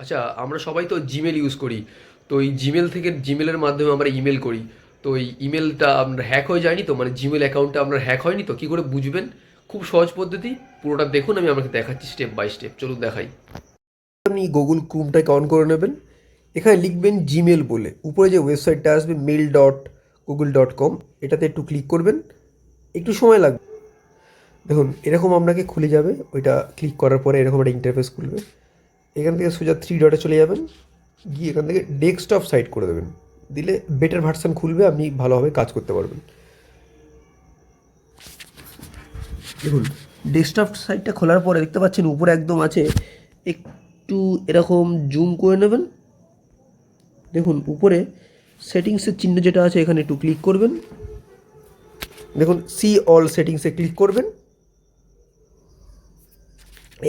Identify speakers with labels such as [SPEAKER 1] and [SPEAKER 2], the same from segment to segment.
[SPEAKER 1] আচ্ছা, আমরা সবাই তো জিমেল ইউজ করি। তো এই জিমেল থেকে জিমেলের মাধ্যমে আমরা ইমেল করি। তো এই ইমেলটা আপনার হ্যাক হয়ে যায়নি তো? মানে জিমেল অ্যাকাউন্টটা আপনার হ্যাক হয়নি তো? কী করে বুঝবেন? খুব সহজ পদ্ধতি। পুরোটা দেখুন, আমি আপনাকে দেখাচ্ছি স্টেপ বাই স্টেপ। চলুন দেখাই। আপনি গুগল ক্রোমটাকে অন করে নেবেন। এখানে লিখবেন জিমেল বলে। উপরে যে ওয়েবসাইটটা আসবে mail.google.com, এটাতে একটু ক্লিক করবেন। একটু সময় লাগবে। দেখুন এরকম আপনাকে খুলে যাবে। ওইটা ক্লিক করার পরে এরকম একটা ইন্টারফেস খুলবে। এখান থেকে সোজা থ্রি ডটে চলে যাবেন, গিয়ে এখান থেকে ডেস্কটপ সাইট করে দেবেন। দিলে বেটার ভার্সান খুলবে, আপনি ভালোভাবে কাজ করতে পারবেন। দেখুন ডেস্কটপ সাইটটা খোলার পরে দেখতে পাচ্ছেন উপরে একদম আছে, একটু এরকম জুম করে নেবেন। দেখুন উপরে সেটিংসের চিহ্ন যেটা আছে এখানে একটু ক্লিক করবেন। দেখুন সি অল সেটিংসে ক্লিক করবেন।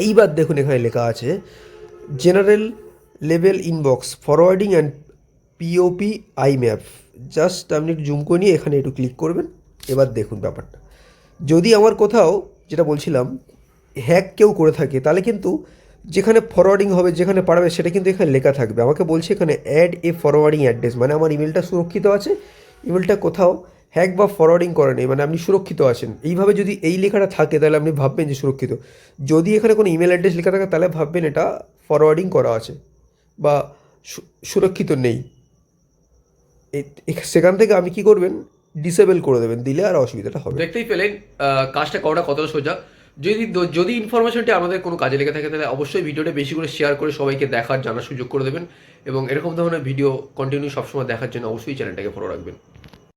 [SPEAKER 1] এইবার দেখুন এখানে লেখা আছে general level inbox forwarding and POP iMap. Just আপনি একটু জুম করে নিয়ে এখানে একটু ক্লিক করবেন। এবার দেখুন ব্যাপারটা, যদি আমার কোথাও যেটা বলছিলাম হ্যাক কেউ করে থাকে, তাহলে কিন্তু যেখানে ফরওয়ার্ডিং হবে, যেখানে পাঠাবে, সেটা কিন্তু এখানে লেখা থাকবে। আমাকে বলছে এখানে অ্যাড এ ফরওয়ার্ডিং অ্যাড্রেস, মানে আমার ইমেলটা সুরক্ষিত আছে, ইমেলটা কোথাও হ্যাক বা ফরওয়ার্ডিং করে নেই, মানে আপনি সুরক্ষিত আছেন। এইভাবে যদি এই লেখাটা থাকে তাহলে আপনি ভাববেন যে সুরক্ষিত। যদি এখানে কোনো ইমেল অ্যাড্রেস লেখা থাকে তাহলে ভাববেন এটা ফরওয়ার্ডিং করা আছে বা সুরক্ষিত নেই। সেখান থেকে আপনি কী করবেন, ডিসেবল করে দেবেন, দিলে আর অসুবিধাটা হবে। দেখতেই পেলেন কাজটা করাটা কতটা সোজা। যদি ইনফরমেশনটি আমাদের কোনো কাজে লেগে থাকে তাহলে অবশ্যই ভিডিওটা বেশি করে শেয়ার করে সবাইকে দেখার জানার সুযোগ করে দেবেন, এবং এরকম ধরনের ভিডিও কন্টিনিউ সবসময় দেখার জন্য অবশ্যই চ্যানেলটাকে ফলো রাখবেন।